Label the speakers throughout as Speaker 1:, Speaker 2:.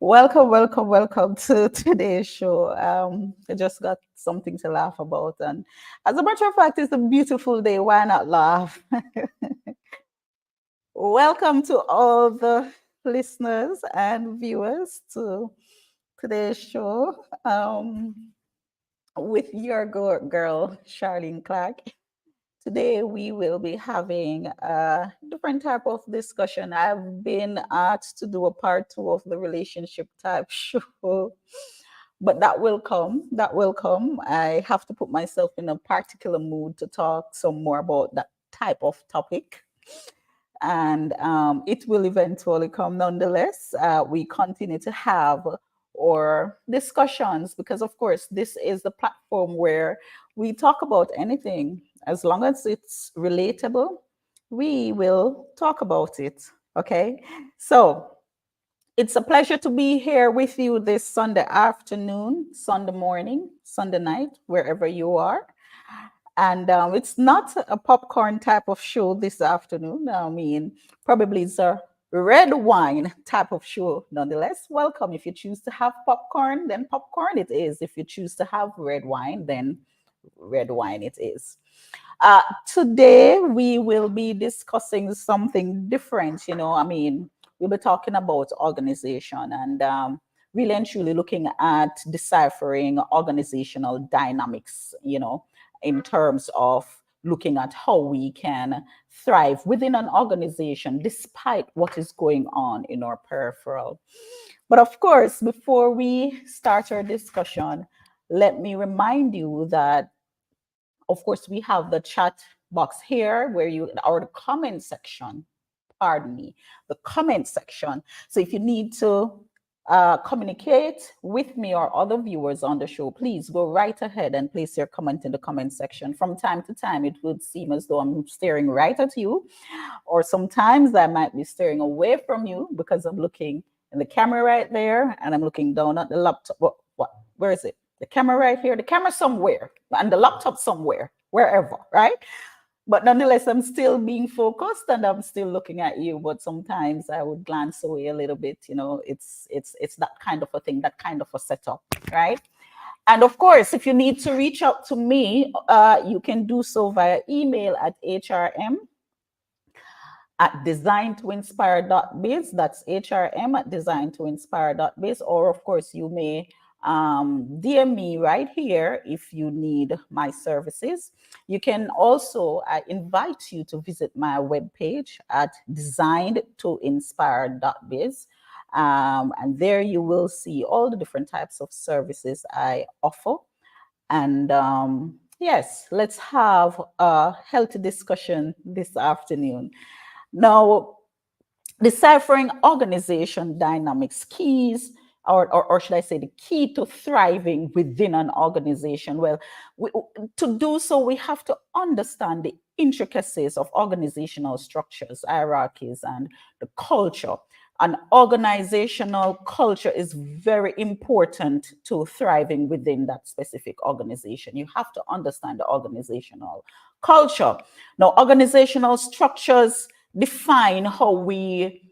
Speaker 1: Welcome, welcome to today's show. I just got something to laugh about, and as a matter of fact, it's a beautiful day. Why not laugh? Welcome to all the listeners and viewers to today's show with your girl, Charlene Clark. Today we will be having a different type of discussion. I've been asked to do a part two of the relationship type show, but that will come. That will come. I have to put myself in a particular mood to talk some more about that type of topic. And it will eventually come. Nonetheless, we continue to have our discussions because, of course, this is the platform where we talk about anything. As long as it's relatable, we will talk about it. Okay. So it's a pleasure to be here with you this Sunday afternoon, Sunday morning, Sunday night, wherever you are. And it's not a popcorn type of show this afternoon. I mean, probably it's a red wine type of show. Nonetheless, welcome. If you choose to have popcorn, then popcorn it is. If you choose to have red wine, then red wine it is. Today, we will be discussing something different. I mean, we'll be talking about organization and really and truly looking at deciphering organizational dynamics, in terms of looking at how we can thrive within an organization despite what is going on in our peripheral. But of course, before we start our discussion, let me remind you that of course, we have the chat box here or the comment section, pardon me, the comment section. So if you need to communicate with me or other viewers on the show, please go right ahead and place your comment in the comment section. From time to time, it would seem as though I'm staring right at you, or sometimes I might be staring away from you because I'm looking in the camera right there and I'm looking down at the laptop. Where is it? The camera right here, the camera somewhere, and the laptop somewhere, wherever, right? But nonetheless, I'm still being focused and I'm still looking at you. But sometimes I would glance away a little bit. It's that kind of a thing, that kind of a setup, right? And of course, if you need to reach out to me, you can do so via email at hrm@designtoinspire.biz. That's hrm@designtoinspire.biz. Or of course, you may DM me right here if you need my services. You can also, I invite you to visit my webpage at designtoinspire.biz. And there you will see all the different types of services I offer. And yes, let's have a healthy discussion this afternoon. Now, deciphering organization dynamics keys, or should I say the key to thriving within an organization? Well, to do so, we have to understand the intricacies of organizational structures, hierarchies, and the culture. An organizational culture is very important to thriving within that specific organization. You have to understand the organizational culture. Now, organizational structures define how we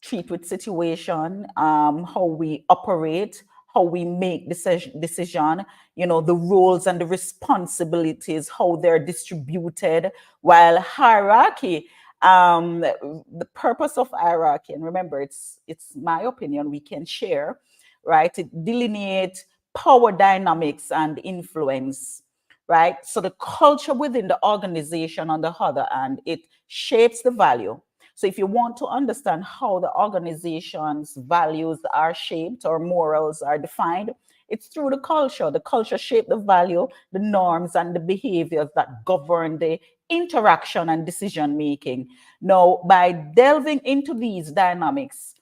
Speaker 1: treat with situation, how we operate, how we make decision, the roles and the responsibilities, how they're distributed. While hierarchy, the purpose of hierarchy, and remember, it's my opinion, we can share, right? It delineates power dynamics and influence, right? So the culture within the organization, on the other hand, it shapes the value. So if you want to understand how the organization's values are shaped or morals are defined, it's through the culture. The culture shapes the value, the norms, and the behaviors that govern the interaction and decision making. Now, by delving into these dynamics,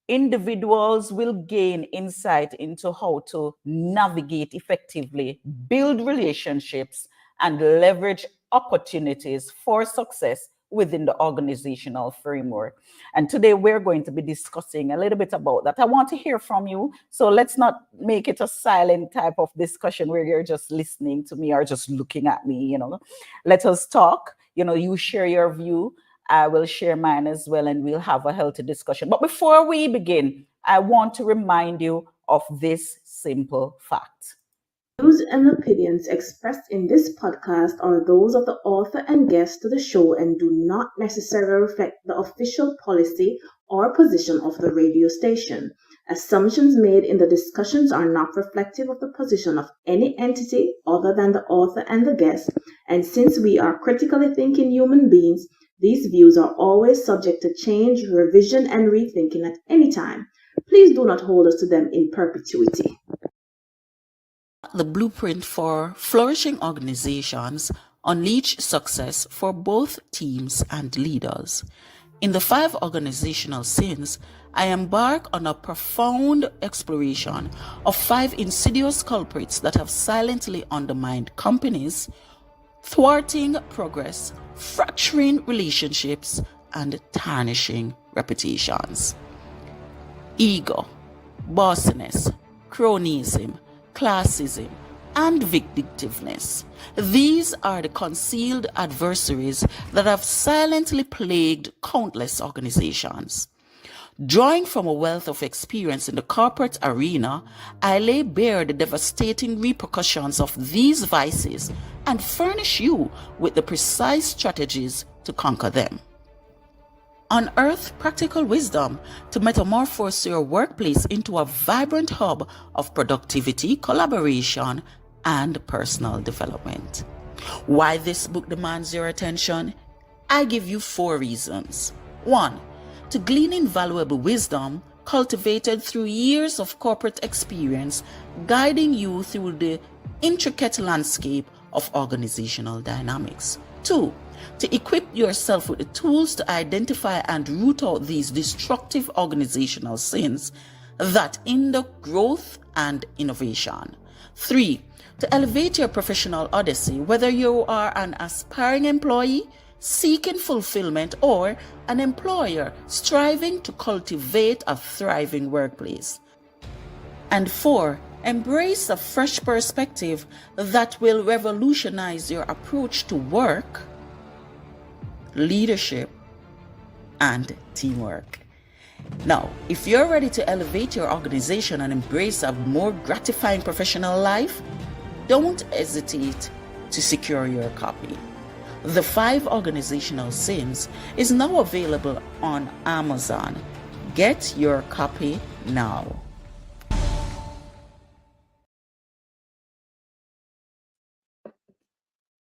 Speaker 1: individuals will gain insight into how to navigate effectively, build relationships, and leverage opportunities for success within the organizational framework. And today we're going to be discussing a little bit about that. I want to hear from you. So let's not make it a silent type of discussion where you're just listening to me or just looking at me, Let us talk. You share your view. I will share mine as well, and we'll have a healthy discussion. But before we begin, I want to remind you of this simple fact.
Speaker 2: Views and opinions expressed in this podcast are those of the author and guests to the show and do not necessarily reflect the official policy or position of the radio station. Assumptions made in the discussions are not reflective of the position of any entity other than the author and the guest, and since we are critically thinking human beings, these views are always subject to change, revision, and rethinking at any time. Please do not hold us to them in perpetuity.
Speaker 3: The blueprint for flourishing organizations unleash success for both teams and leaders. In the 5 organizational sins, I embark on a profound exploration of 5 insidious culprits that have silently undermined companies, thwarting progress, fracturing relationships, and tarnishing reputations. Ego, bossiness, cronyism, classism, and vindictiveness. These are the concealed adversaries that have silently plagued countless organizations. Drawing from a wealth of experience in the corporate arena, I lay bare the devastating repercussions of these vices and furnish you with the precise strategies to conquer them. Unearth practical wisdom to metamorphose your workplace into a vibrant hub of productivity, collaboration, and personal development. Why this book demands your attention? I give you 4 reasons. 1. To glean invaluable wisdom cultivated through years of corporate experience, guiding you through the intricate landscape of organizational dynamics. 2. To equip yourself with the tools to identify and root out these destructive organizational sins that hinder growth and innovation. 3. To elevate your professional odyssey, whether you are an aspiring employee seeking fulfillment or an employer striving to cultivate a thriving workplace. And 4, embrace a fresh perspective that will revolutionize your approach to work, leadership, and teamwork. Now, if you're ready to elevate your organization and embrace a more gratifying professional life, don't hesitate to secure your copy. The 5 Organizational Sins is now available on Amazon. Get your copy now.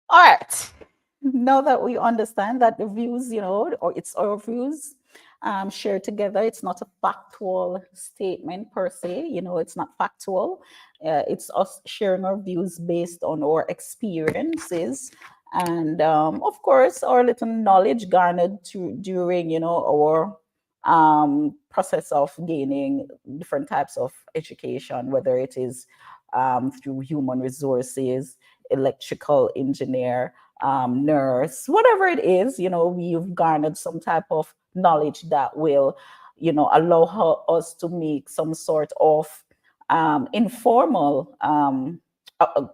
Speaker 1: All right. Now that we understand that the views, or it's our views shared together, it's not a factual statement per se, it's not factual. It's us sharing our views based on our experiences and, of course, our little knowledge garnered during, our process of gaining different types of education, whether it is through human resources, electrical engineer, nurse, whatever it is, we've garnered some type of knowledge that will, allow us to make some sort of informal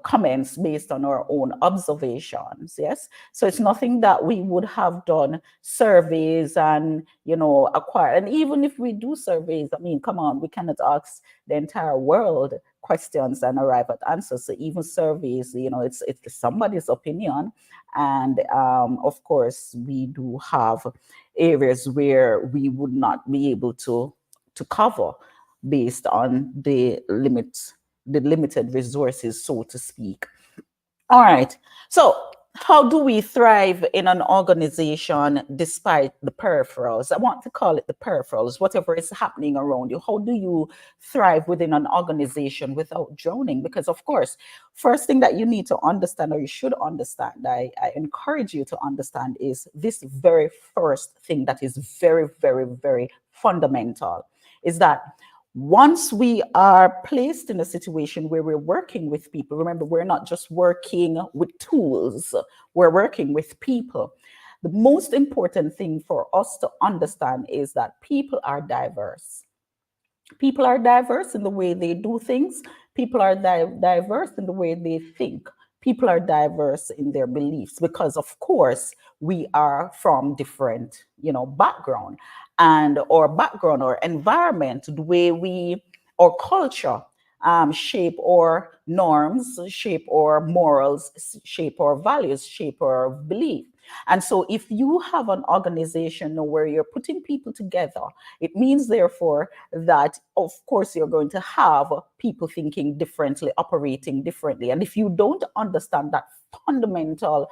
Speaker 1: comments based on our own observations. Yes. So it's nothing that we would have done surveys and, acquire. And even if we do surveys, I mean, come on, we cannot ask the entire world questions and arrive at answers. So even surveys, it's somebody's opinion. And of course, we do have areas where we would not be able to cover based on the limited resources, so to speak. All right. So how do we thrive in an organization despite the peripherals? I want to call it the peripherals, whatever is happening around you. How do you thrive within an organization without drowning? Because, of course, first thing that you need to understand, or you should understand, I encourage you to understand, is this very first thing that is very, very, very fundamental, is that once we are placed in a situation where we're working with people, remember, we're not just working with tools, we're working with people. The most important thing for us to understand is that people are diverse. People are diverse in the way they do things. People are diverse in the way they think. People are diverse in their beliefs because, of course, we are from different, background and or background or environment, the way we or culture shape our norms, shape our morals, shape our values, shape our belief. And so if you have an organization where you're putting people together, it means therefore that, of course, you're going to have people thinking differently, operating differently. And if you don't understand that fundamental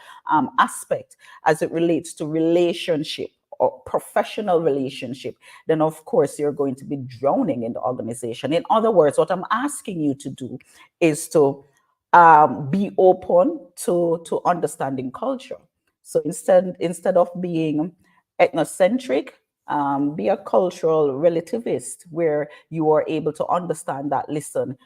Speaker 1: aspect as it relates to relationship or professional relationship, then of course you're going to be drowning in the organization. In other words, what I'm asking you to do is to be open to understanding culture. So instead of being ethnocentric, be a cultural relativist where you are able to understand that, listen,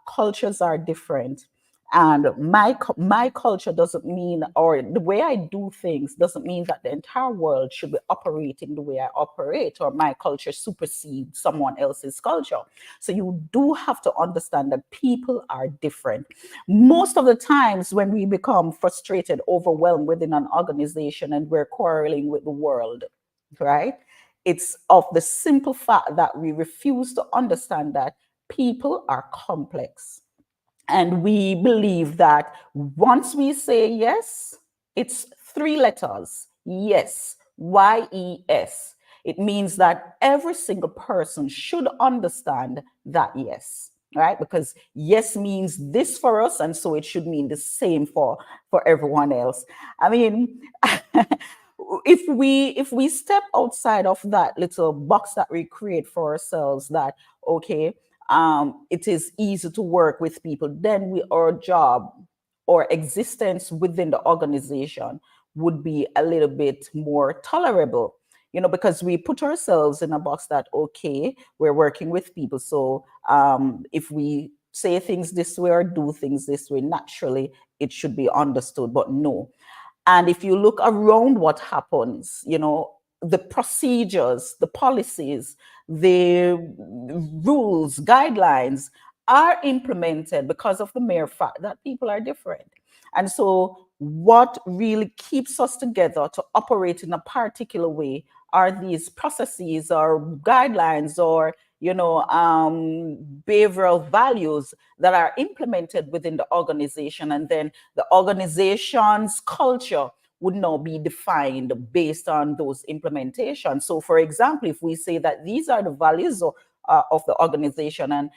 Speaker 1: cultures are different. And my culture doesn't mean, or the way I do things doesn't mean that the entire world should be operating the way I operate, or my culture supersedes someone else's culture. So you do have to understand that people are different. Most of the times when we become frustrated, overwhelmed within an organization and we're quarreling with the world, right? It's of the simple fact that we refuse to understand that people are complex. And we believe that once we say yes, it's three letters, yes, YES. It means that every single person should understand that yes, right? Because yes means this for us, and so it should mean the same for everyone else. I mean, if we step outside of that little box that we create for ourselves, that okay, it is easy to work with people, then our job or existence within the organization would be a little bit more tolerable, because we put ourselves in a box that, okay, we're working with people. So if we say things this way or do things this way, naturally, it should be understood, but no. And if you look around what happens, the procedures, the policies, the rules, guidelines are implemented because of the mere fact that people are different. And so, what really keeps us together to operate in a particular way are these processes or guidelines or behavioral values that are implemented within the organization, and then the organization's culture would now be defined based on those implementations. So, for example, if we say that these are the values of the organization, and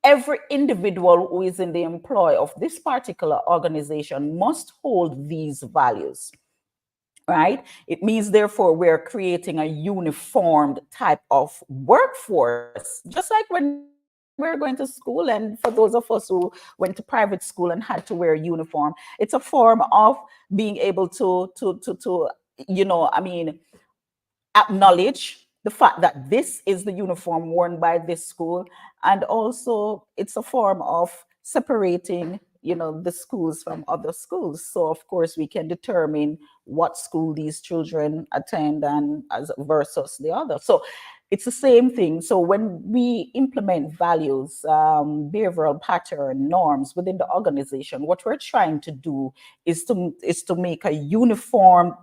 Speaker 1: every individual who is in the employ of this particular organization must hold these values, right? It means, therefore, we're creating a uniformed type of workforce, just like when we're going to school. And for those of us who went to private school and had to wear a uniform, it's a form of being able acknowledge the fact that this is the uniform worn by this school. And also it's a form of separating the schools from other schools. So of course we can determine what school these children attend and as versus the other. So it's the same thing. So when we implement values, behavioral pattern, norms within the organization, what we're trying to do is to make a uniform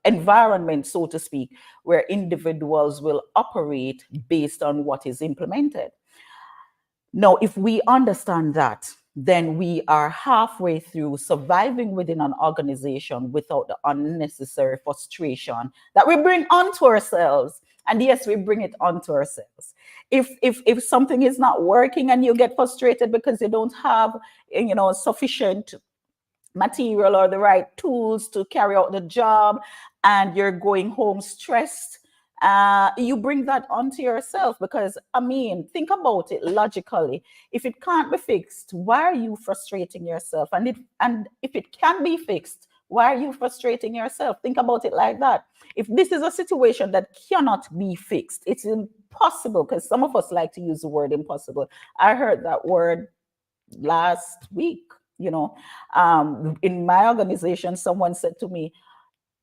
Speaker 1: environment, so to speak, where individuals will operate based on what is implemented. Now, if we understand that, then we are halfway through surviving within an organization without the unnecessary frustration that we bring onto ourselves. And yes, we bring it onto ourselves. If something is not working and you get frustrated because you don't have, sufficient material or the right tools to carry out the job, and you're going home stressed, you bring that onto yourself. Because think about it logically. If it can't be fixed, why are you frustrating yourself? And if it can be fixed, why are you frustrating yourself? Think about it like that. If this is a situation that cannot be fixed, it's impossible, because some of us like to use the word impossible. I heard that word last week. In my organization, someone said to me,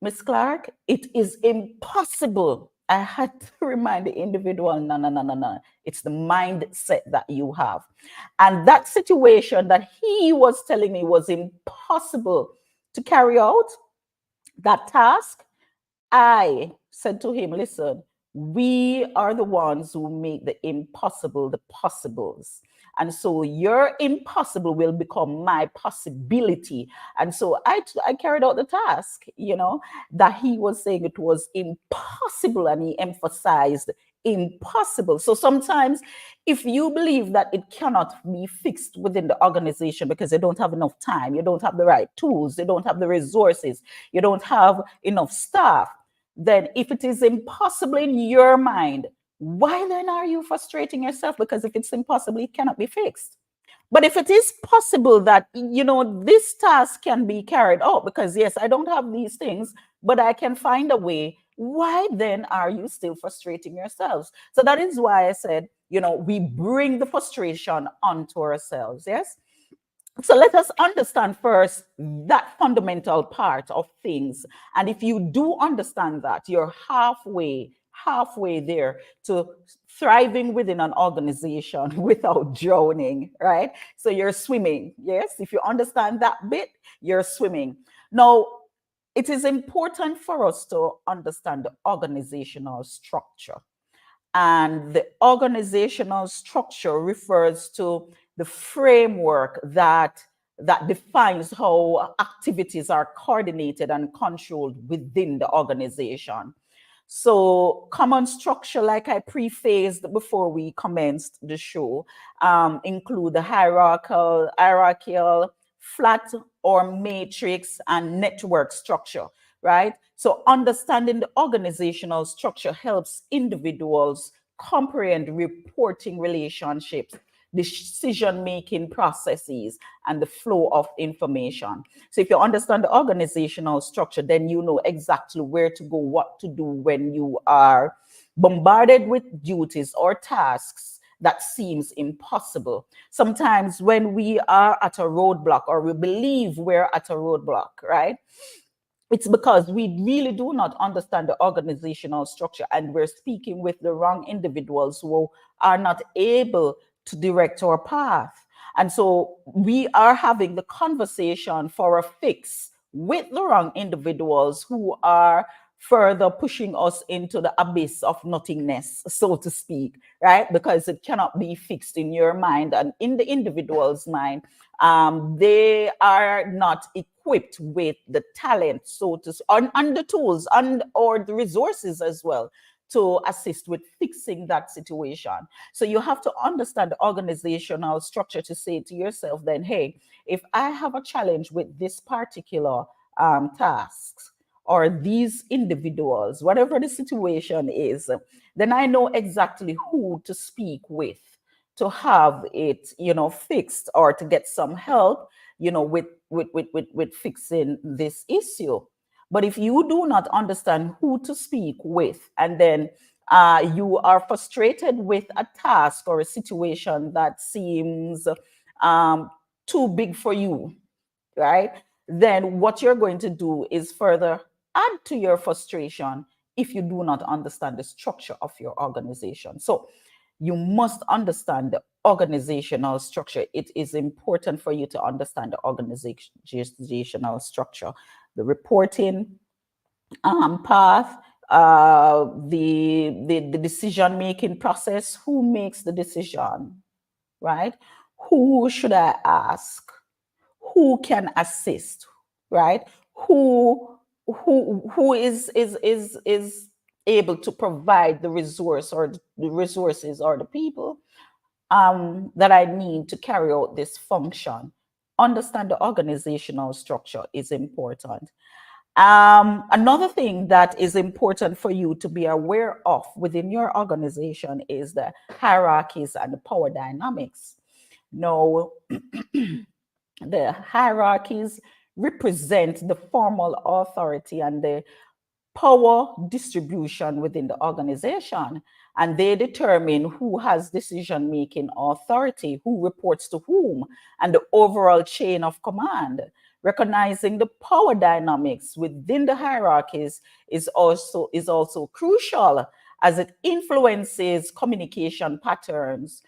Speaker 1: Miss Clark, it is impossible. I had to remind the individual, no, no, no, no, no. It's the mindset that you have. And that situation that he was telling me was impossible to carry out, that task, I said to him, listen, we are the ones who make the impossible the possibles. And so your impossible will become my possibility. And so I carried out the task, that he was saying it was impossible. And he emphasized impossible. So sometimes if you believe that it cannot be fixed within the organization because you don't have enough time, you don't have the right tools, you don't have the resources, you don't have enough staff, then if it is impossible in your mind, why then are you frustrating yourself? Because if it's impossible, it cannot be fixed. But if it is possible that, this task can be carried out, because yes, I don't have these things, but I can find a way, why then are you still frustrating yourselves? So that is why I said, we bring the frustration onto ourselves. Yes. So let us understand first that fundamental part of things. And if you do understand that, you're halfway there to thriving within an organization without drowning, right? So you're swimming. Yes, if you understand that bit, you're swimming. Now, it is important for us to understand the organizational structure. And the organizational structure refers to the framework that defines how activities are coordinated and controlled within the organization. So, common structure, like I prefaced before we commenced the show, include the hierarchical, flat or matrix, and network structure, right? So, understanding the organizational structure helps individuals comprehend reporting relationships, decision making processes, and the flow of information. So if you understand the organizational structure, then you know exactly where to go, what to do when you are bombarded with duties or tasks that seems impossible. Sometimes when we are at a roadblock, or we believe we're at a roadblock, right? It's because we really do not understand the organizational structure, and we're speaking with the wrong individuals who are not able to direct our path. And so we are having the conversation for a fix with the wrong individuals who are further pushing us into the abyss of nothingness, so to speak, right? Because it cannot be fixed in your mind and in the individual's mind. They are not equipped with the talent, so to, and the tools and or the resources as well to assist with fixing that situation. So you have to understand the organizational structure to say to yourself then, hey, if I have a challenge with this particular task or these individuals, whatever the situation is, then I know exactly who to speak with to have it, fixed, or to get some help, with fixing this issue. But if you do not understand who to speak with, and then you are frustrated with a task or a situation that seems um, too big for you, right? Then what you're going to do is further add to your frustration if you do not understand the structure of your organization. So you must understand the organizational structure. It is important for you to understand the organizational structure, the reporting path, the decision making process. Who makes the decision, right? Who should I ask? Who can assist, right? Who is able to provide the resource or the resources or the people that I need to carry out this function. Understand the organizational structure is important. Another thing that is important for you to be aware of within your organization is the hierarchies and the power dynamics. Now, the hierarchies represent the formal authority and the power distribution within the organization, and they determine who has decision making authority, who reports to whom, and the overall chain of command. Recognizing the power dynamics within the hierarchies is also crucial, as it influences communication patterns,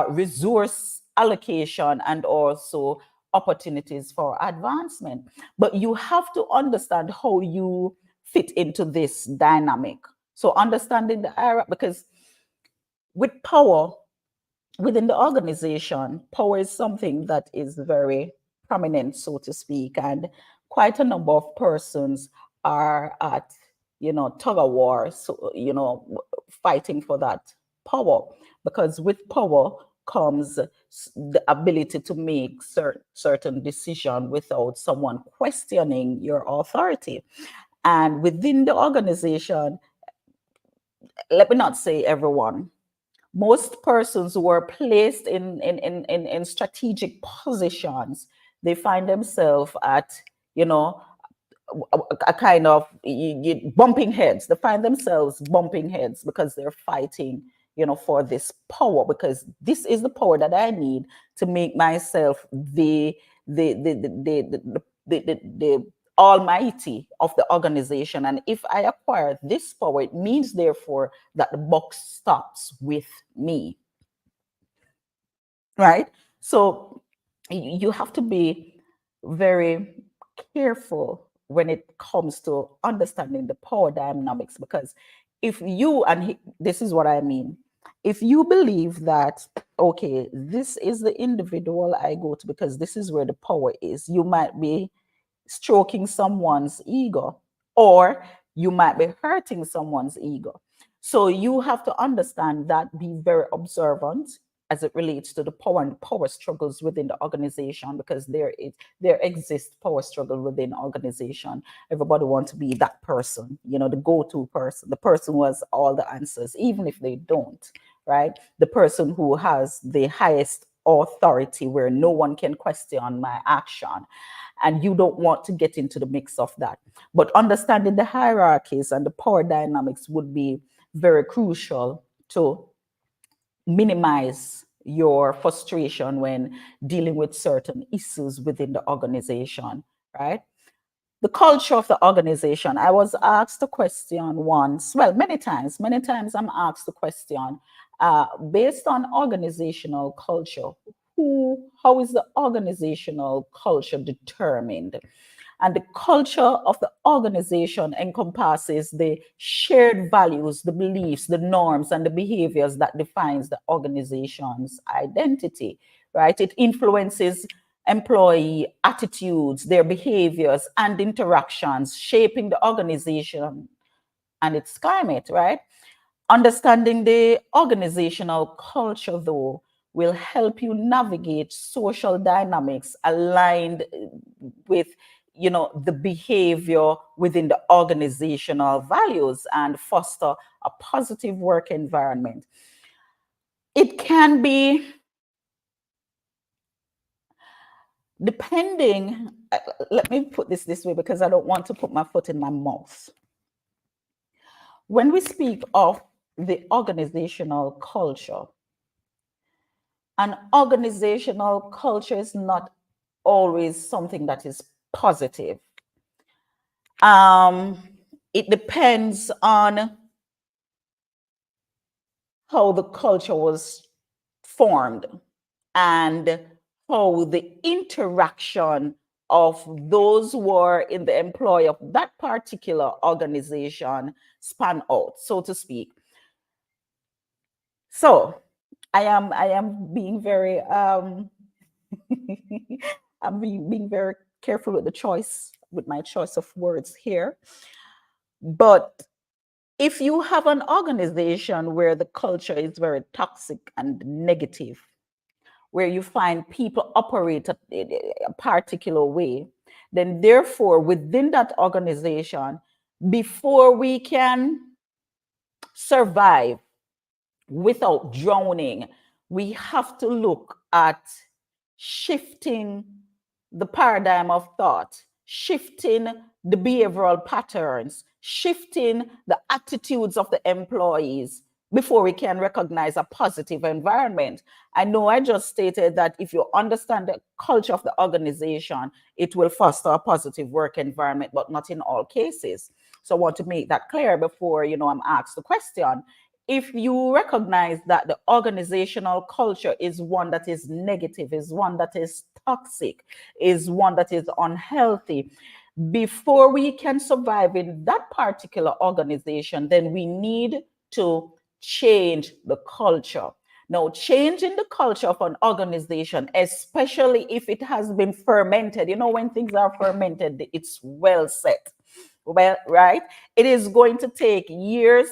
Speaker 1: resource allocation, and also opportunities for advancement. But you have to understand how you fit into this dynamic. So understanding the era, because with power within the organization, power is something that is very prominent, so to speak, and quite a number of persons are at, tug of war, so, fighting for that power, because with power comes the ability to make certain decision without someone questioning your authority. And within the organization, let me not say everyone, most persons who are placed in strategic positions, they find themselves at, a kind of bumping heads. They find themselves bumping heads because they're fighting, for this power, because this is the power that I need to make myself the almighty of the organization. And if I acquire this power, it means therefore that the buck stops with me, right? So you have to be very careful when it comes to understanding the power dynamics. Because if you, and this is what I mean, if you believe that, okay, this is the individual I go to because this is where the power is, you might be stroking someone's ego, or you might be hurting someone's ego. So you have to understand that, be very observant as it relates to the power and power struggles within the organization, because there exists power struggle within organization. Everybody wants to be that person, the go-to person, the person who has all the answers, even if they don't, right? The person who has the highest authority where no one can question my action, and you don't want to get into the mix of that. But understanding the hierarchies and the power dynamics would be very crucial to minimize your frustration when dealing with certain issues within the organization, right? The culture of the organization. I was asked a question once, well, many times I'm asked the question, based on organizational culture, how is the organizational culture determined? And the culture of the organization encompasses the shared values, the beliefs, the norms, and the behaviors that defines the organization's identity, right? It influences employee attitudes, their behaviors, and interactions, shaping the organization and its climate, right? Understanding the organizational culture, though, will help you navigate social dynamics aligned with the behavior within the organizational values and foster a positive work environment. It can be depending, let me put this way because I don't want to put my foot in my mouth. When we speak of the organizational culture, an organizational culture is not always something that is positive. It depends on how the culture was formed and how the interaction of those who are in the employ of that particular organization span out, so to speak. So I am being very I'm being very careful with my choice of words here. But if you have an organization where the culture is very toxic and negative, where you find people operate a particular way, then therefore within that organization, before we can survive without drowning, we have to look at shifting the paradigm of thought, shifting the behavioral patterns, shifting the attitudes of the employees before we can recognize a positive environment. I know I just stated that if you understand the culture of the organization, it will foster a positive work environment, but not in all cases. So I want to make that clear before, I'm asked the question. If you recognize that the organizational culture is one that is negative, is one that is toxic, is one that is unhealthy, before we can survive in that particular organization, then we need to change the culture. Now, changing the culture of an organization, especially if it has been fermented, when things are fermented, it's well set. Well, right? It is going to take years,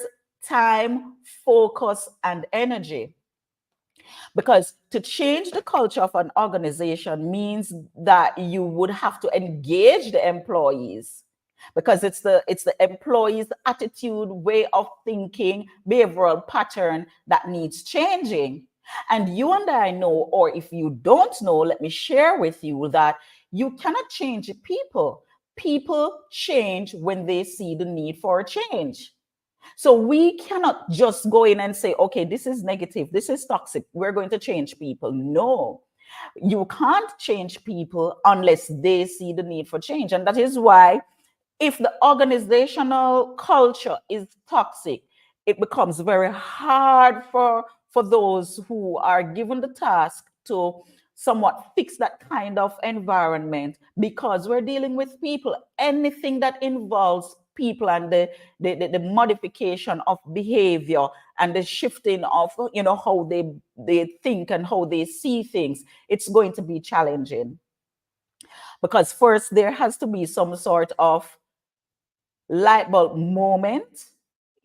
Speaker 1: time, focus, and energy. Because to change the culture of an organization means that you would have to engage the employees, because it's the employees' attitude, way of thinking, behavioral pattern that needs changing. And you and I know, or if you don't know, let me share with you that you cannot change people. People change when they see the need for a change. So we cannot just go in and say, okay, this is negative, this is toxic, we're going to change people. No, you can't change people unless they see the need for change. And that is why if the organizational culture is toxic, it becomes very hard for those who are given the task to somewhat fix that kind of environment, because we're dealing with people. Anything that involves people and the modification of behavior and the shifting of, how they think and how they see things, it's going to be challenging. Because first there has to be some sort of light bulb moment.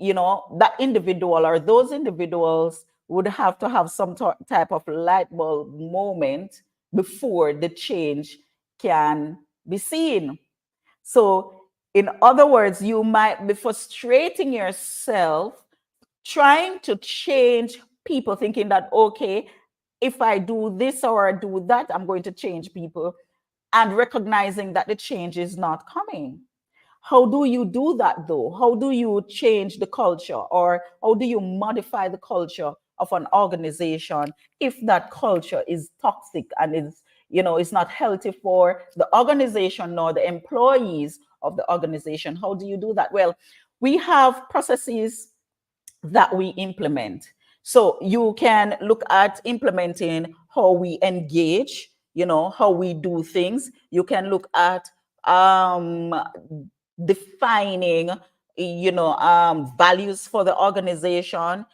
Speaker 1: That individual or those individuals would have to have some type of light bulb moment before the change can be seen. So, in other words, you might be frustrating yourself trying to change people, thinking that, okay, if I do this or I do that, I'm going to change people, and recognizing that the change is not coming. How do you do that though? How do you change the culture, or how do you modify the culture of an organization if that culture is toxic and is not healthy for the organization nor the employees of the organization? How do you do that? Well, we have processes that we implement. So you can look at implementing how we engage, how we do things. You can look at um, defining, values for the organization.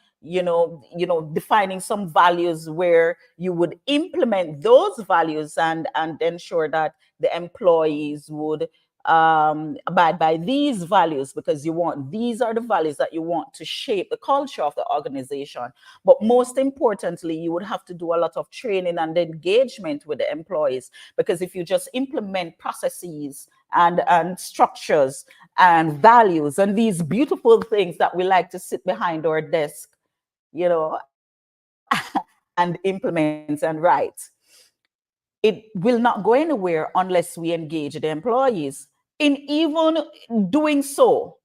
Speaker 1: Defining some values where you would implement those values and ensure that the employees would abide by these values, because these are the values that you want to shape the culture of the organization. But most importantly, you would have to do a lot of training and engagement with the employees, because if you just implement processes and structures and values and these beautiful things that we like to sit behind our desk, and implement and write, it will not go anywhere unless we engage the employees. In even doing so,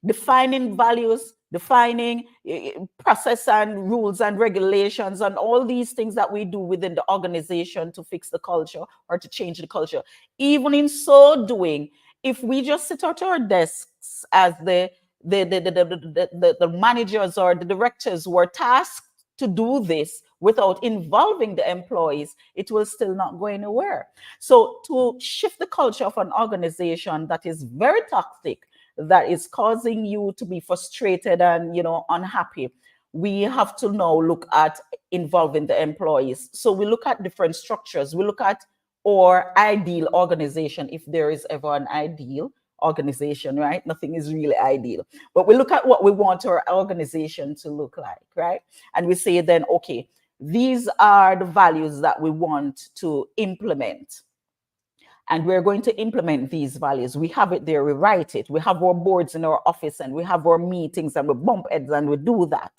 Speaker 1: defining values, defining process and rules and regulations and all these things that we do within the organization to fix the culture or to change the culture. Even in so doing, if we just sit at our desks as the managers or the directors were tasked to do this without involving the employees, it will still not go anywhere. So to shift the culture of an organization that is very toxic, that is causing you to be frustrated and unhappy, we have to now look at involving the employees. So we look at different structures. We look at our ideal organization, if there is ever an ideal organization, right? Nothing is really ideal, but we look at what we want our organization to look like, right? And we say then, okay, these are the values that we want to implement, and we're going to implement these values. We have it there, we write it, we have our boards in our office, and we have our meetings, and we bump heads and we do that.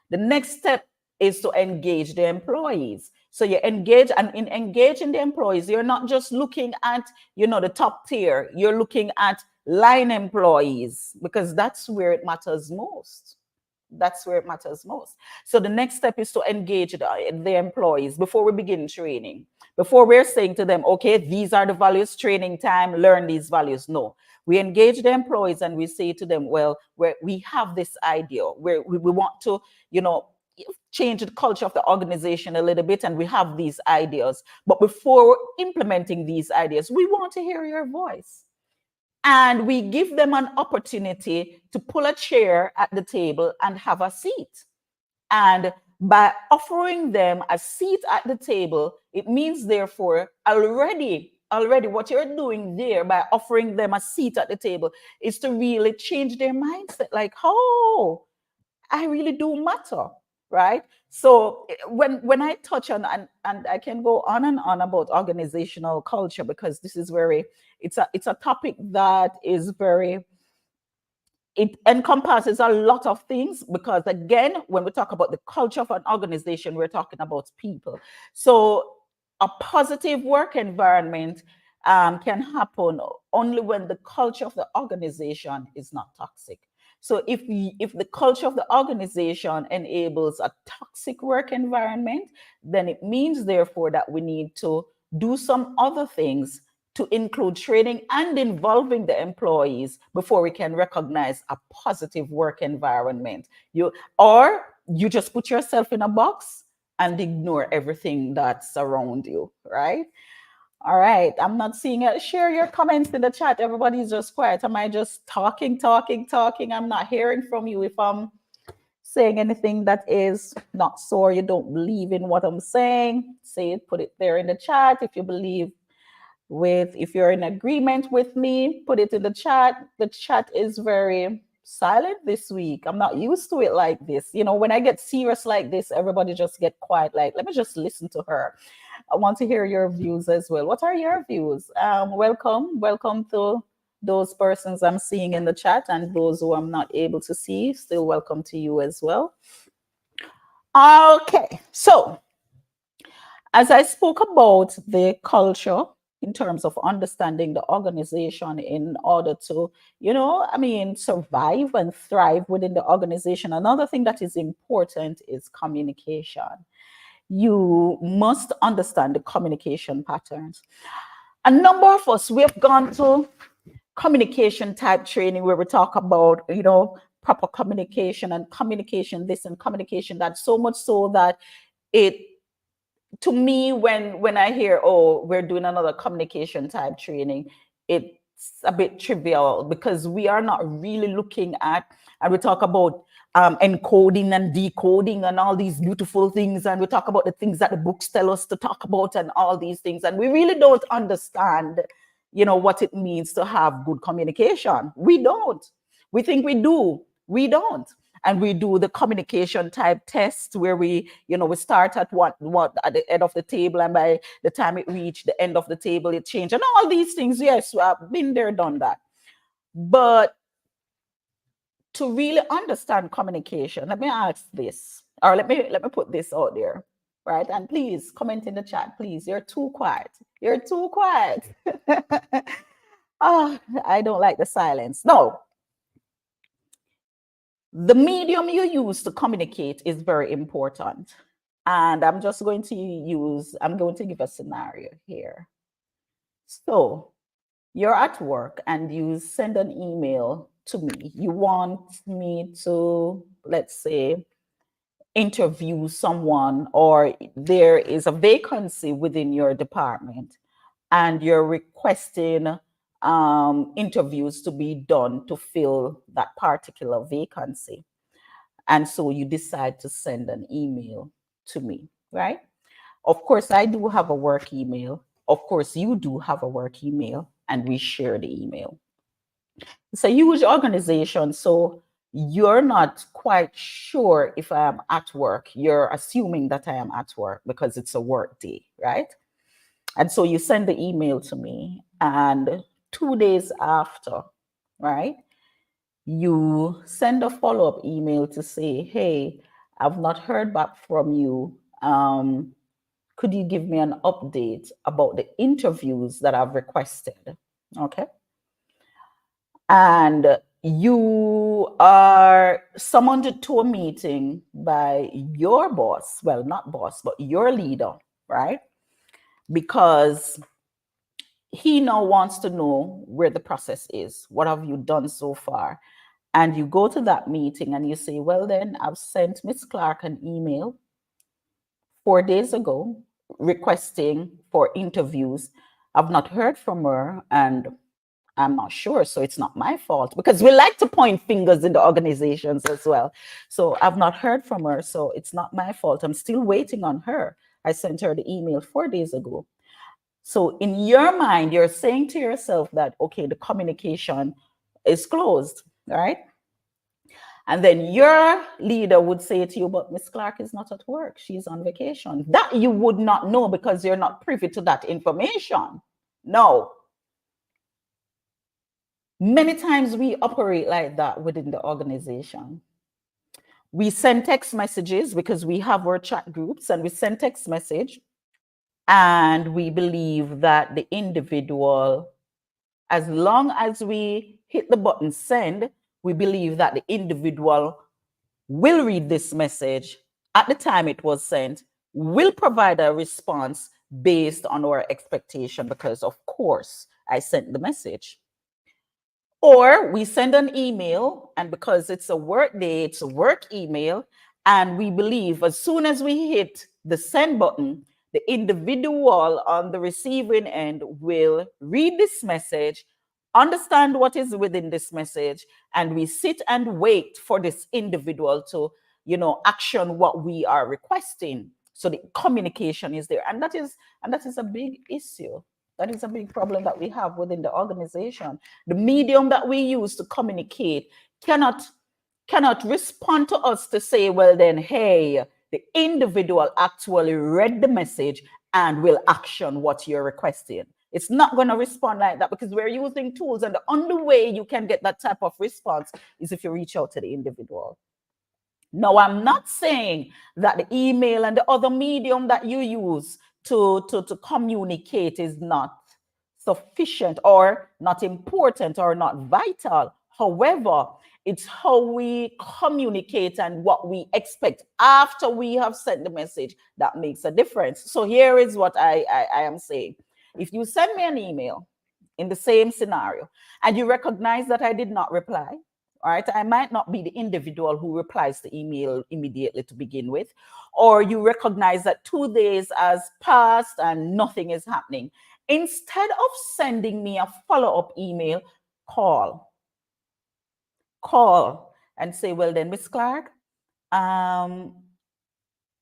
Speaker 1: The next step is to engage the employees. So you engage, and in engaging the employees, you're not just looking at, the top tier, you're looking at line employees, because that's where it matters most. That's where it matters most. So the next step is to engage the employees before we begin training. Before we're saying to them, okay, these are the values, training time, learn these values. No, we engage the employees and we say to them, well, we have this idea where we want to, change the culture of the organization a little bit, and we have these ideas. But before implementing these ideas, we want to hear your voice. And we give them an opportunity to pull a chair at the table and have a seat. And by offering them a seat at the table, it means, therefore, already what you're doing there by offering them a seat at the table is to really change their mindset. Like, oh, I really do matter, right? So when I touch on, and I can go on and on about organizational culture, because this is it's a topic that is very, it encompasses a lot of things, because again, when we talk about the culture of an organization, we're talking about people. So a positive work environment can happen only when the culture of the organization is not toxic. So if the culture of the organization enables a toxic work environment, then it means, therefore, that we need to do some other things to include training and involving the employees before we can recognize a positive work environment. Or you just put yourself in a box and ignore everything that's around you, right? All right. I'm not seeing it. Share your comments in the chat. Everybody's just quiet. Am I just talking, talking, talking? I'm not hearing from you. If I'm saying anything that is not so, or you don't believe in what I'm saying, say it, put it there in the chat. If you believe if you're in agreement with me, put it in the chat. The chat is very silent this week. I'm not used to it like this. You know, when I get serious like this, everybody just get quiet. Like, let me just listen to her. I want to hear your views as well. What are your views? Welcome to those persons I'm seeing in the chat, and those who I'm not able to see, still welcome to you as well. Okay, so as I spoke about the culture in terms of understanding the organization in order to, survive and thrive within the organization, another thing that is important is communication. You must understand the communication patterns. A number of us, we have gone to communication type training where we talk about, proper communication and communication this and communication that, so much so that it, to me, when I hear, oh, we're doing another communication type training, it's a bit trivial because we are not really looking at, and we talk about encoding and decoding and all these beautiful things, and we talk about the things that the books tell us to talk about and all these things, and we really don't understand, what it means to have good communication. We don't. We think we do. We don't. And we do the communication type test where we start at what at the end of the table, and by the time it reached the end of the table, it changed, and all these things. Yes, I've been there, done that. But to really understand communication, let me ask this, or let me put this out there, right? And please comment in the chat, please. You're too quiet. You're too quiet. Oh, I don't like the silence. No. The medium you use to communicate is very important. And I'm going to give a scenario here. So you're at work and you send an email to me. You want me to, let's say, interview someone, or there is a vacancy within your department and you're requesting interviews to be done to fill that particular vacancy. And so you decide to send an email to me, right? Of course, I do have a work email. Of course, you do have a work email, and we share the email. It's a huge organization, so you're not quite sure if I am at work. You're assuming that I am at work because it's a work day, right? And so you send the email to me, and 2 days after, right, you send a follow-up email to say, hey, I've not heard back from you. Could you give me an update about the interviews that I've requested? Okay. And you are summoned to a meeting by your boss, well, not boss, but your leader, right? Because he now wants to know where the process is. What have you done so far? And you go to that meeting and you say, well, then I've sent Miss Clark an email 4 days ago requesting for interviews. I've not heard from her and I'm not sure, so it's not my fault, because we like to point fingers in the organizations as well. So I've not heard from her, so it's not my fault. I'm still waiting on her. I sent her the email 4 days ago. So in your mind, you're saying to yourself that, okay, the communication is closed, right? And then your leader would say to you, but Miss Clark is not at work. She's on vacation. That you would not know because you're not privy to that information. No. Many times we operate like that within the organization. We send text messages because we have our chat groups, and we send text message, and we believe that the individual, as long as we hit the button send, we believe that the individual will read this message at the time it was sent, will provide a response based on our expectation, because of course I sent the message. Or we send an email, and because it's a work day, it's a work email, And we believe as soon as we hit the send button, the individual on the receiving end will read this message, understand what is within this message, and we sit and wait for this individual to, action what we are requesting. So the communication is there. And that is a big issue. That is a big problem that we have within the organization. The medium that we use to communicate cannot respond to us to say, well, then, hey, the individual actually read the message and will action what you're requesting. It's not going to respond like that because we're using tools. And the only way you can get that type of response is if you reach out to the individual. No, I'm not saying that the email and the other medium that you use to communicate is not sufficient or not important or not vital. However, it's how we communicate and what we expect after we have sent the message that makes a difference. So here is what I am saying. If you send me an email in the same scenario and you recognize that I did not reply, all right, I might not be the individual who replies the email immediately to begin with, or you recognize that 2 days has passed and nothing is happening. Instead of sending me a follow-up email, call and say, well then, Miss Clark, I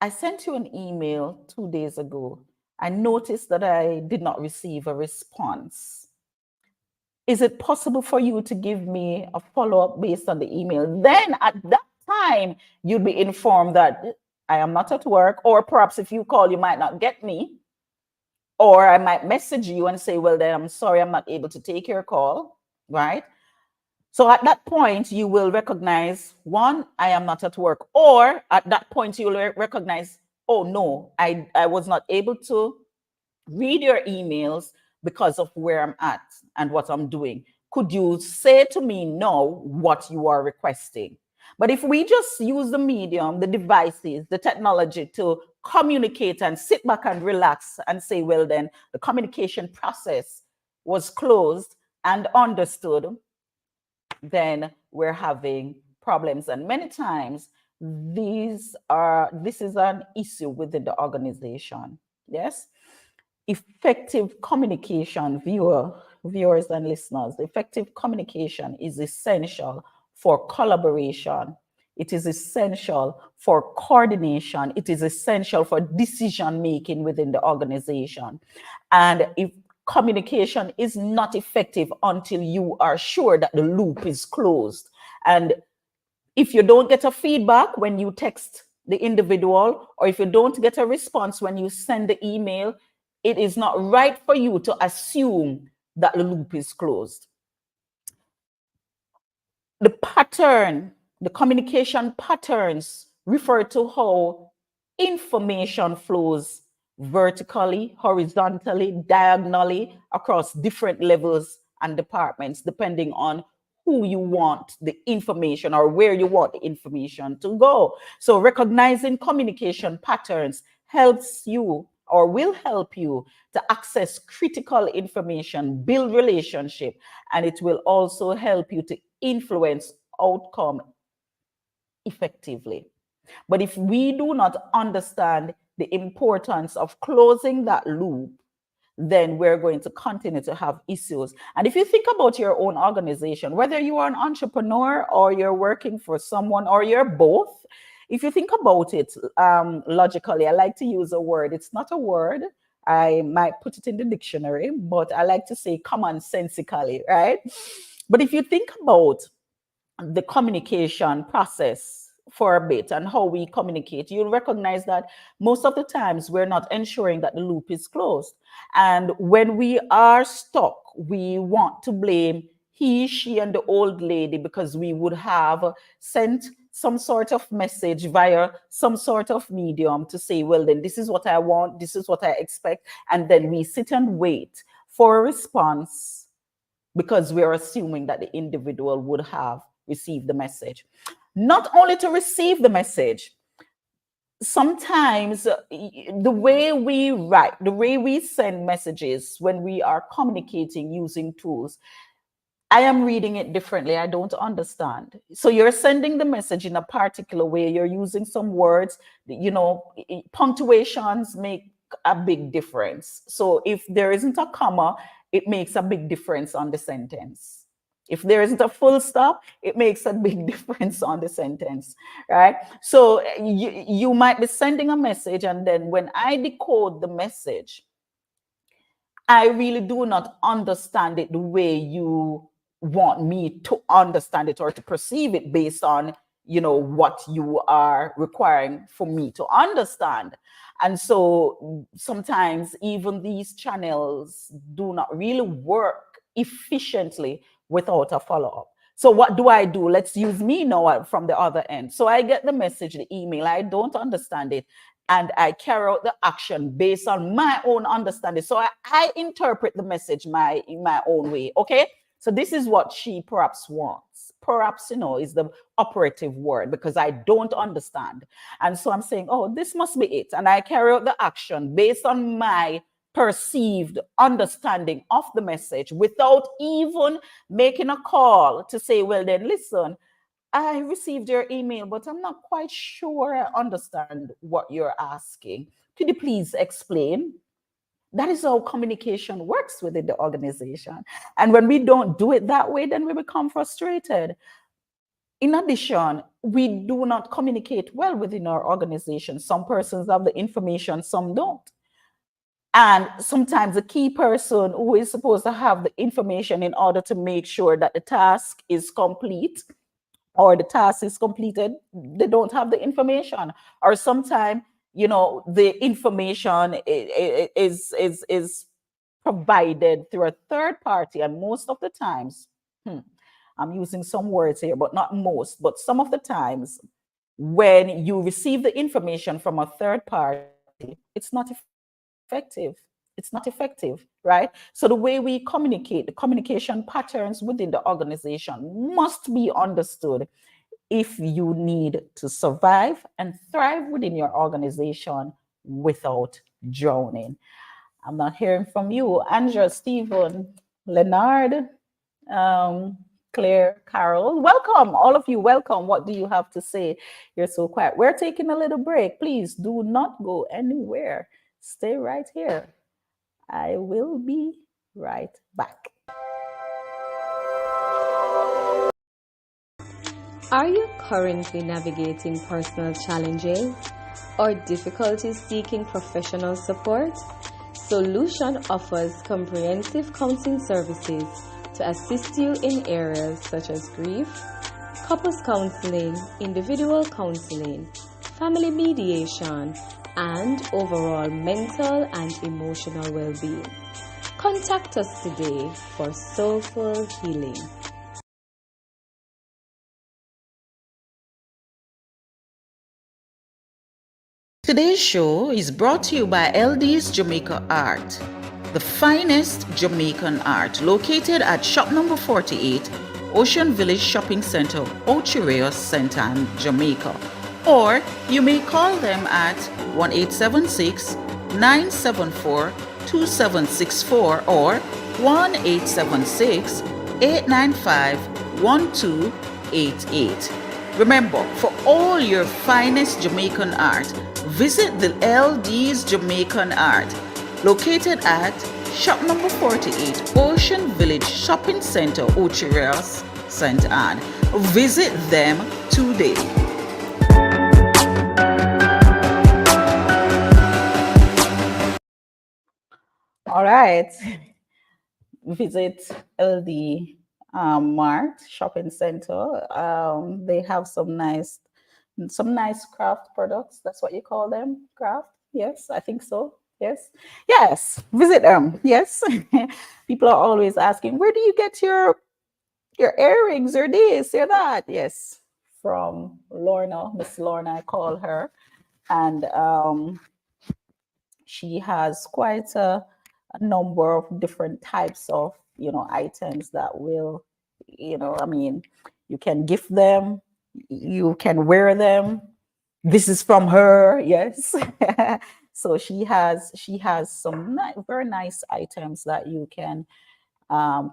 Speaker 1: sent you an email 2 days ago. I noticed that I did not receive a response. Is it possible for you to give me a follow-up based on the email? Then at that time, you'd be informed that I am not at work, or perhaps if you call, you might not get me, or I might message you and say, well, then I'm sorry, I'm not able to take your call, right? So at that point, you will recognize, one, I am not at work, or at that point, you will recognize, oh no, I was not able to read your emails because of where I'm at and what I'm doing. Could you say to me now what you are requesting? But if we just use the medium, the devices, the technology to communicate and sit back and relax and say, well, then the communication process was closed and understood, then we're having problems. And many times this is an issue within the organization. Yes. Effective communication, viewers and listeners, effective communication is essential for collaboration. It is essential for coordination. It is essential for decision making within the organization. And if communication is not effective until you are sure that the loop is closed. And if you don't get a feedback when you text the individual, or if you don't get a response when you send the email, it is not right for you to assume that the loop is closed. The communication patterns refer to how information flows vertically, horizontally, diagonally across different levels and departments, depending on who you want the information or where you want the information to go. So recognizing communication patterns helps you or will help you to access critical information, build relationship, and it will also help you to influence outcome effectively. But if we do not understand the importance of closing that loop, then we're going to continue to have issues. And if you think about your own organization, whether you are an entrepreneur or you're working for someone or you're both, if you think about it logically, I like to use a word. It's not a word. I might put it in the dictionary, but I like to say commonsensically, right? But if you think about the communication process for a bit and how we communicate, you'll recognize that most of the times we're not ensuring that the loop is closed. And when we are stuck, we want to blame he, she, and the old lady because we would have sent some sort of message via some sort of medium to say, well, then this is what I want, this is what I expect. And then we sit and wait for a response because we're assuming that the individual would have received the message. Not only to receive the message, sometimes the way we write, the way we send messages when we are communicating using tools, I am reading it differently. I don't understand. So you're sending the message in a particular way. You're using some words, punctuations make a big difference. So if there isn't a comma, it makes a big difference on the sentence. If there isn't a full stop, it makes a big difference on the sentence, right? So you might be sending a message, and then when I decode the message, I really do not understand it the way you want me to understand it or to perceive it based on, what you are requiring for me to understand. And so sometimes even these channels do not really work efficiently without a follow-up. So what do I do? Let's use me now from the other end. So I get the message, the email, I don't understand it, and I carry out the action based on my own understanding. So I interpret the message in my own way. Okay. So this is what she perhaps wants. Perhaps, is the operative word, because I don't understand. And so I'm saying, oh, this must be it. And I carry out the action based on my perceived understanding of the message without even making a call to say, well, then listen, I received your email, but I'm not quite sure I understand what you're asking. Could you please explain? That is how communication works within the organization. And when we don't do it that way, then we become frustrated. In addition, we do not communicate well within our organization. Some persons have the information, some don't. And sometimes the key person who is supposed to have the information in order to make sure that the task is complete or the task is completed, they don't have the information. Or sometimes, the information is provided through a third party. And most of the times, I'm using some words here, but not most, but some of the times, when you receive the information from a third party, it's not effective. It's not effective, right? So the way we communicate, the communication patterns within the organization must be understood if you need to survive and thrive within your organization without drowning. I'm not hearing from you, Andrea, Stephen, Leonard, um, Claire, Carol. Welcome, all of you. Welcome. What do you have to say? You're so quiet. We're taking a little break. Please do not go anywhere. Stay right here. I will be right back.
Speaker 4: Are you currently navigating personal challenges or difficulties seeking professional support? Solution offers comprehensive counseling services to assist you in areas such as grief, couples counseling, individual counseling, family mediation, and overall mental and emotional well-being. Contact us today for soulful healing.
Speaker 3: Today's show is brought to you by LD's Jamaica Art, the finest Jamaican art, located at shop number 48, Ocean Village Shopping Center, Ocho St. Anne, Jamaica. Or you may call them at 1-876-974-2764 or 1-876-895-1288. Remember, for all your finest Jamaican art, visit the LD's Jamaican Art, located at shop number 48, Ocean Village Shopping Center, Ocho St. Anne. Visit them today.
Speaker 1: All right. Visit LD Mart Shopping Center. They have some nice craft products. That's what you call them, craft. Yes, I think so. Yes. Visit them. Yes. People are always asking, where do you get your earrings or this or that? Yes, from Lorna, Miss Lorna, I call her, and she has quite a number of different types of items that will, I mean, you can gift them, you can wear them. This is from her. Yes. So she has some very nice items that you can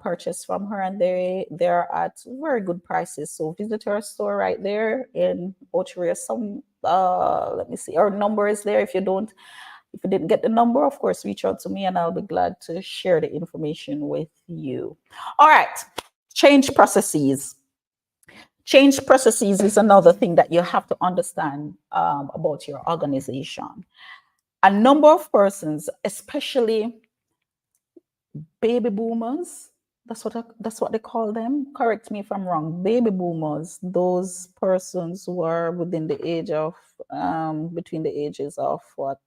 Speaker 1: purchase from her, and they're at very good prices. So visit her store right there in Ocheria. Some let me see, our number is there. If you didn't get the number, of course, reach out to me and I'll be glad to share the information with you. All right, change processes. Change processes is another thing that you have to understand about your organization. A number of persons, especially baby boomers, that's what they call them. Correct me if I'm wrong. Baby boomers, those persons who are within the age of between the ages of what,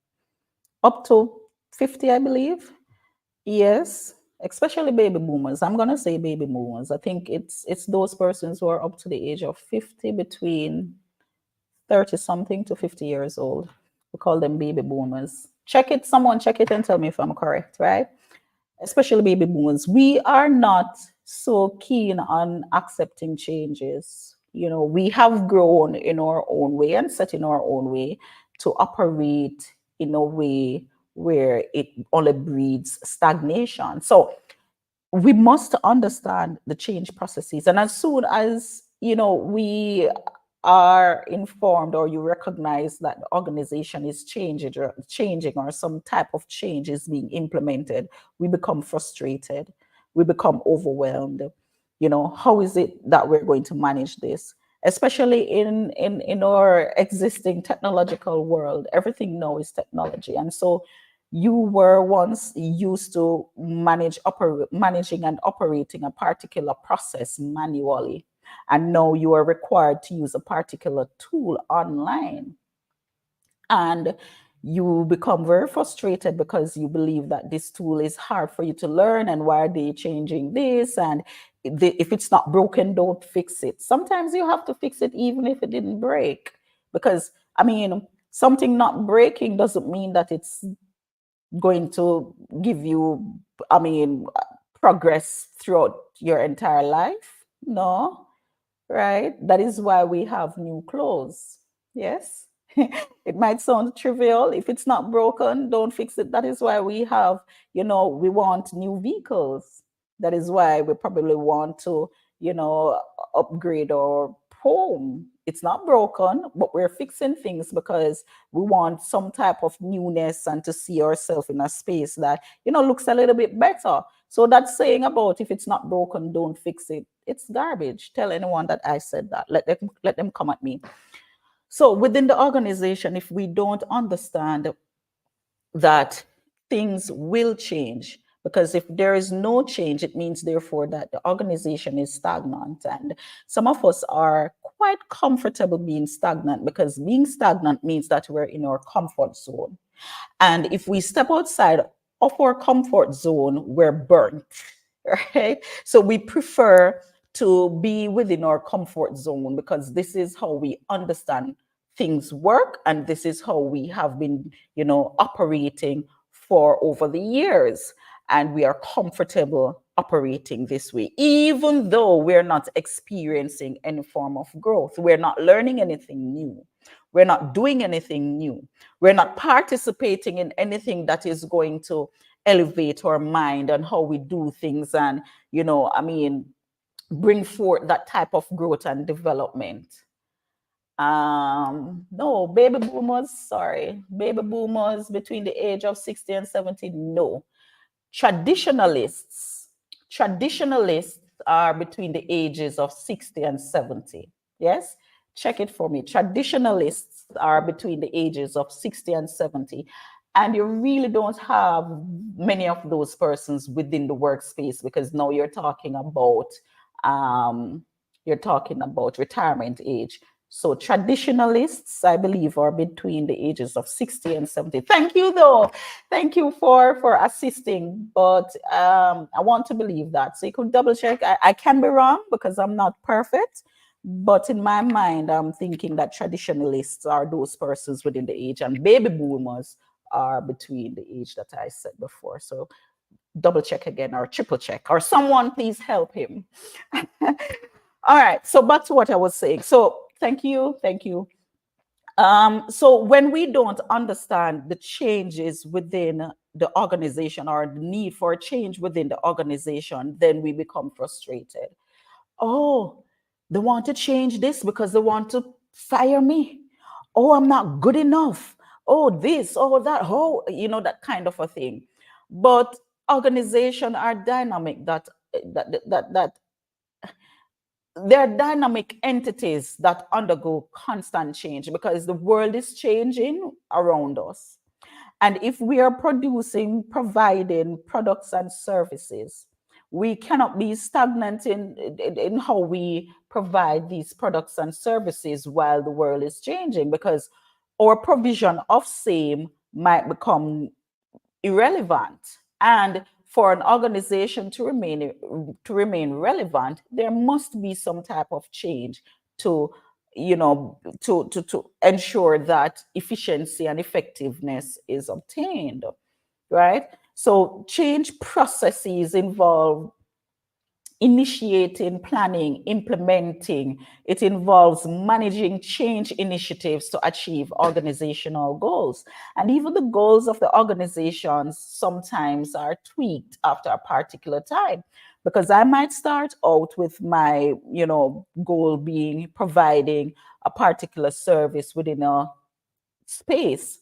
Speaker 1: up to 50, I believe. Yes, especially baby boomers. I'm gonna say baby boomers. I think it's those persons who are up to the age of 50, between 30 something to 50 years old. We call them baby boomers. Check it, someone check it and tell me if I'm correct, right? Especially baby boomers. We are not so keen on accepting changes. You know, we have grown in our own way and set in our own way to operate in a way where it only breeds stagnation. So we must understand the change processes. And as soon as, you know, we are informed, or you recognize that the organization is changing or some type of change is being implemented, we become frustrated, we become overwhelmed. You know, how is it that we're going to manage this? Especially in our existing technological world, everything now is technology. And so you were once used to managing and operating a particular process manually, and now you are required to use a particular tool online, and you become very frustrated because you believe that this tool is hard for you to learn, and why are they changing this, and if it's not broken, don't fix it. Sometimes you have to fix it even if it didn't break, because I mean, something not breaking doesn't mean that it's going to give you, I mean, progress throughout your entire life. No, right? That is why we have new clothes. Yes. It might sound trivial. If it's not broken, don't fix it. That is why we have, you know, we want new vehicles. That is why we probably want to, you know, upgrade our home. It's not broken, but we're fixing things because we want some type of newness and to see ourselves in a space that, you know, looks a little bit better. So that saying about if it's not broken, don't fix it, it's garbage. Tell anyone that I said that. Let them come at me. So within the organization, if we don't understand that things will change, because if there is no change, it means therefore that the organization is stagnant. And some of us are quite comfortable being stagnant, because being stagnant means that we're in our comfort zone. And if we step outside of our comfort zone, we're burnt, right? So we prefer to be within our comfort zone, because this is how we understand things work, and this is how we have been, you know, operating for over the years, and we are comfortable operating this way, even though we're not experiencing any form of growth. We're not learning anything new, we're not doing anything new, we're not participating in anything that is going to elevate our mind and how we do things, and, you know, I mean, bring forth that type of growth and development. No, baby boomers, sorry, baby boomers between the age of 60 and 70, no. Traditionalists, traditionalists are between the ages of 60 and 70. Yes, check it for me. Traditionalists are between the ages of 60 and 70. And you really don't have many of those persons within the workspace, because now you're talking about retirement age. So traditionalists, I believe, are between the ages of 60 and 70. Thank you, though. Thank you for assisting. But I want to believe that. So you could double check. I can be wrong because I'm not perfect. But in my mind, I'm thinking that traditionalists are those persons within the age, and baby boomers are between the age that I said before. So double check again, or triple check, or someone please help him. All right, so back to what I was saying. So thank you. So when we don't understand the changes within the organization or the need for change within the organization, then we become frustrated. Oh, they want to change this because they want to fire me. Oh, I'm not good enough. Oh, this, oh, that, oh, that kind of a thing. But organizations are dynamic, that they're dynamic entities that undergo constant change because the world is changing around us. And if we are providing products and services, we cannot be stagnant in how we provide these products and services while the world is changing, because our provision of same might become irrelevant. And for an organization to remain relevant, there must be some type of change to to ensure that efficiency and effectiveness is obtained, right? So change processes involve initiating, planning, implementing. It involves managing change initiatives to achieve organizational goals. And even the goals of the organizations sometimes are tweaked after a particular time. Because I might start out with my, goal being providing a particular service within a space.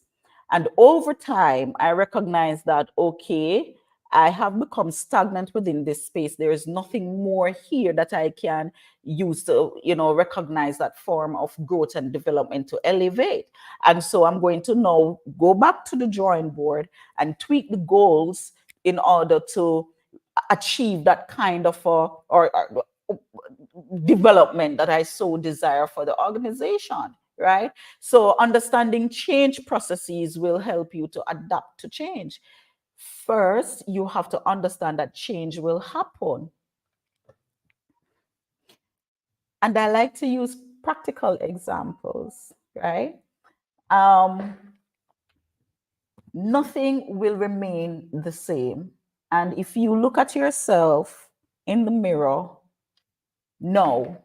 Speaker 1: And over time, I recognize that, okay, I have become stagnant within this space. There is nothing more here that I can use to, recognize that form of growth and development to elevate. And so I'm going to now go back to the drawing board and tweak the goals in order to achieve that kind of or development that I so desire for the organization, right? So understanding change processes will help you to adapt to change. First, you have to understand that change will happen. And I like to use practical examples, right? Nothing will remain the same. And if you look at yourself in the mirror now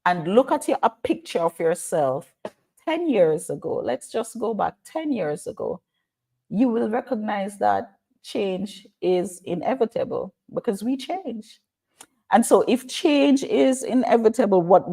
Speaker 1: and look at a picture of yourself 10 years ago, let's just go back 10 years ago, you will recognize that change is inevitable because we change. And so if change is inevitable, what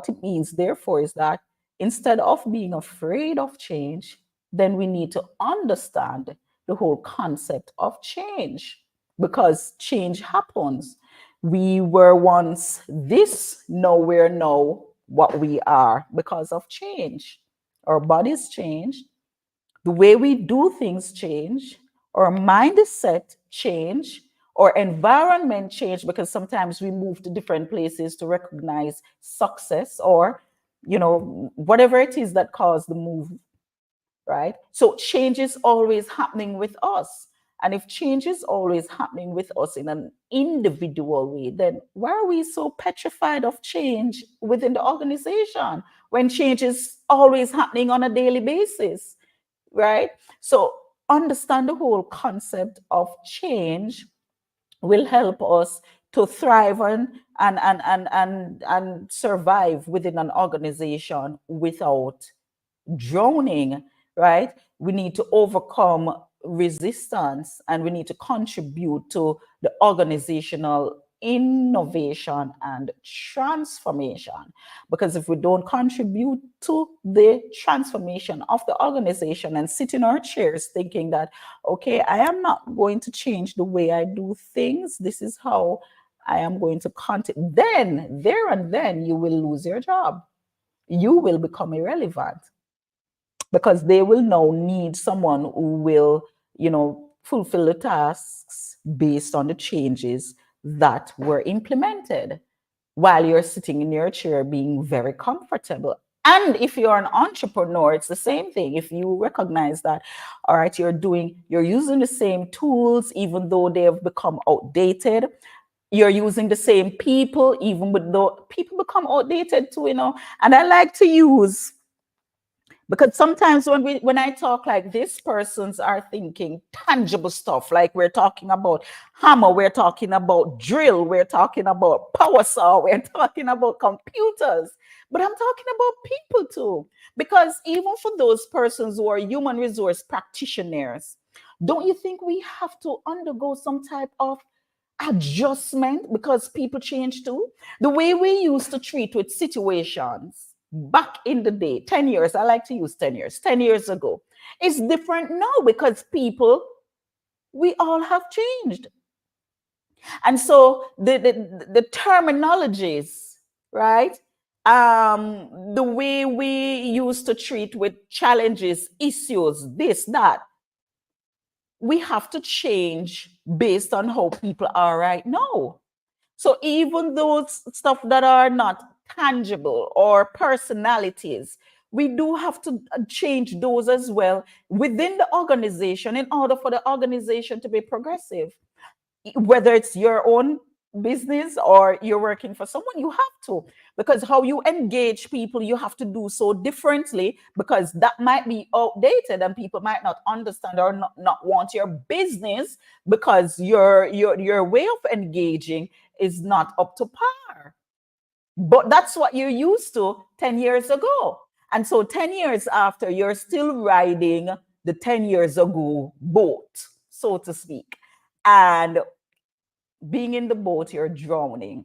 Speaker 1: it means therefore is that instead of being afraid of change, then we need to understand the whole concept of change, because change happens. We were once this, now we're now what we are because of change. Our bodies change, the way we do things change, our mindset change, our environment change, because sometimes we move to different places to recognize success or whatever it is that caused the move, right? So change is always happening with us. And if change is always happening with us in an individual way, then why are we so petrified of change within the organization when change is always happening on a daily basis? Right? So understand the whole concept of change will help us to thrive and survive within an organization without drowning, right? We need to overcome resistance and we need to contribute to the organizational innovation and transformation. Because if we don't contribute to the transformation of the organization and sit in our chairs thinking that, okay, I am not going to change the way I do things, this is how I am going to continue, then there and then you will lose your job. You will become irrelevant because they will now need someone who will, fulfill the tasks based on the changes that were implemented while you're sitting in your chair being very comfortable. And if you're an entrepreneur, it's the same thing. If you recognize that, all right, you're using the same tools, even though they have become outdated. You're using the same people, even though people become outdated too, And I like to use, because sometimes when I talk like this, persons are thinking tangible stuff, like we're talking about hammer, we're talking about drill, we're talking about power saw, we're talking about computers, but I'm talking about people too. Because even for those persons who are human resource practitioners, Don't you think we have to undergo some type of adjustment because people change too? The way we used to treat with situations back in the day, 10 years, I like to use 10 years, 10 years ago, is different now because people, we all have changed. And so the terminologies, right? The way we used to treat with challenges, issues, this, that, we have to change based on how people are right now. So even those stuff that are not tangible or personalities, we do have to change those as well within the organization in order for the organization to be progressive. Whether it's your own business or you're working for someone, you have to, because how you engage people, you have to do so differently, because that might be outdated and people might not understand or not want your business because your way of engaging is not up to par. But that's what you're used to 10 years ago. And so 10 years after, you're still riding the 10 years ago boat, so to speak. And being in the boat, you're drowning.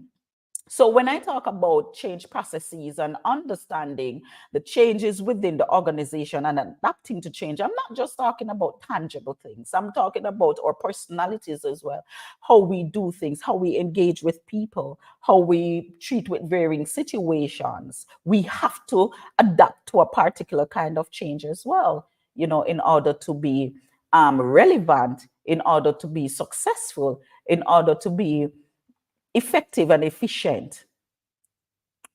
Speaker 1: So when I talk about change processes and understanding the changes within the organization and adapting to change, I'm not just talking about tangible things. I'm talking about our personalities as well, how we do things, how we engage with people, how we treat with varying situations. We have to adapt to a particular kind of change as well, in order to be relevant, in order to be successful, in order to be effective and efficient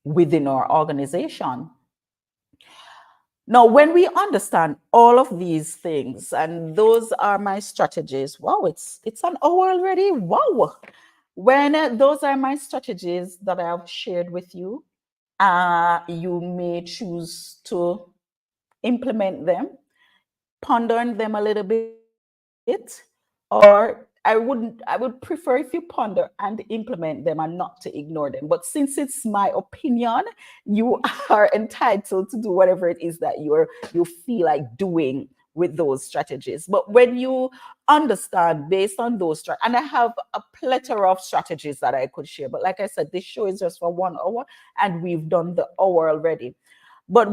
Speaker 1: within our organization. Now, when we understand all of these things, and those are my strategies. Wow, it's an hour already. Wow. When those are my strategies that I have shared with you, you may choose to implement them, ponder on them a little bit, or I would prefer if you ponder and implement them and not to ignore them. But since it's my opinion, you are entitled to do whatever it is that you feel like doing with those strategies. But when you understand based on those and I have a plethora of strategies that I could share, but like I said, this show is just for 1 hour and we've done the hour already. But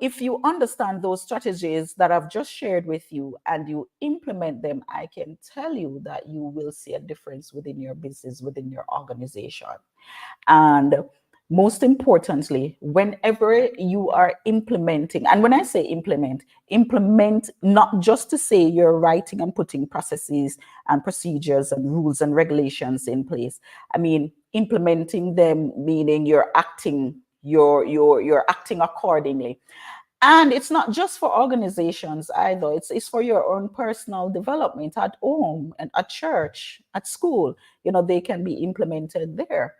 Speaker 1: if you understand those strategies that I've just shared with you and you implement them, I can tell you that you will see a difference within your business, within your organization. And most importantly, whenever you are implementing, and when I say implement not just to say you're writing and putting processes and procedures and rules and regulations in place. I mean, implementing them, meaning you're acting accordingly. And it's not just for organizations either. It's for your own personal development at home and at church, at school. They can be implemented there,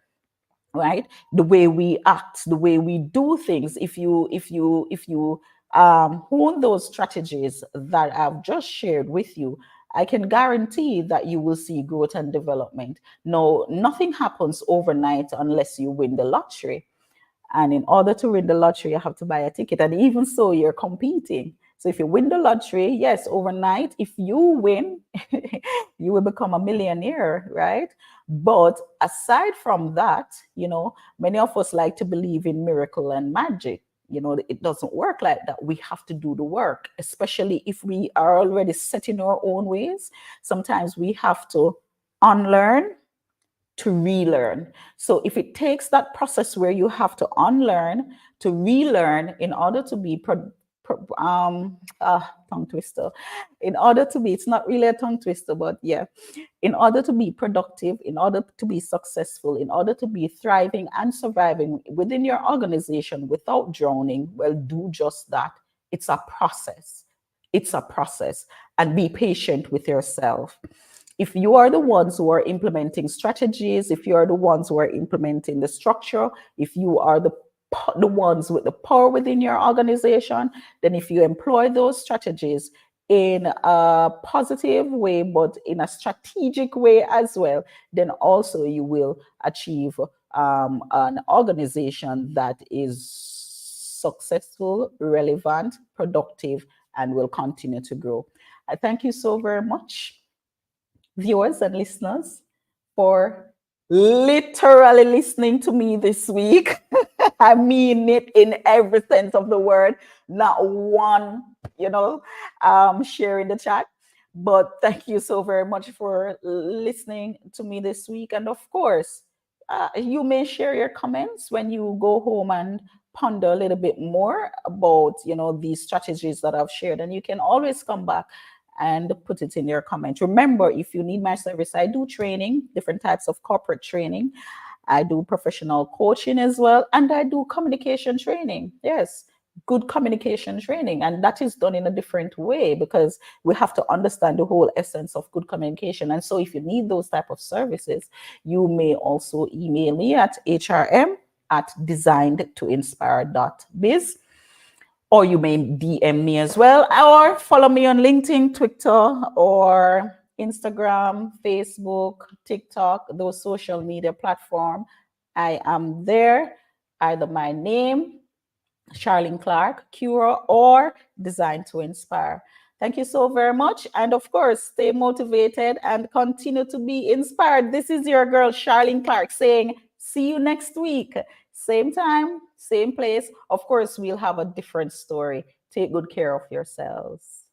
Speaker 1: right? The way we act, the way we do things. If you hone those strategies that I've just shared with you, I can guarantee that you will see growth and development. No, nothing happens overnight unless you win the lottery. And in order to win the lottery, you have to buy a ticket. And even so, you're competing. So if you win the lottery, yes, overnight, if you win, you will become a millionaire, right? But aside from that, many of us like to believe in miracle and magic. It doesn't work like that. We have to do the work, especially if we are already set in our own ways. Sometimes we have to unlearn to relearn. So if it takes that process where you have to unlearn to relearn in order to be tongue twister, in order to be, it's not really a tongue twister, but yeah, in order to be productive, in order to be successful, in order to be thriving and surviving within your organization without drowning, well, do just that. It's a process. It's a process. And be patient with yourself. If you are the ones who are implementing strategies, if you are the ones who are implementing the structure, if you are the ones with the power within your organization, then if you employ those strategies in a positive way, but in a strategic way as well, then also you will achieve an organization that is successful, relevant, productive, and will continue to grow. I thank you so very much, viewers and listeners, for literally listening to me this week. I mean it in every sense of the word, not one, share in the chat. But thank you so very much for listening to me this week. And of course, you may share your comments when you go home and ponder a little bit more about, these strategies that I've shared. And you can always come back and put it in your comment. Remember, if you need my service, I do training, different types of corporate training. I do professional coaching as well, and I do communication training. Yes, good communication training. And that is done in a different way because we have to understand the whole essence of good communication. And so if you need those type of services, you may also email me at hrm@designedtoinspire.biz. Or you may DM me as well, or follow me on LinkedIn, Twitter, or Instagram, Facebook, TikTok, those social media platforms. I am there, either my name, Charlene Clark, Cura, or Design to Inspire. Thank you so very much. And of course, stay motivated and continue to be inspired. This is your girl, Charlene Clark, saying, see you next week. Same time, same place. Of course, we'll have a different story. Take good care of yourselves.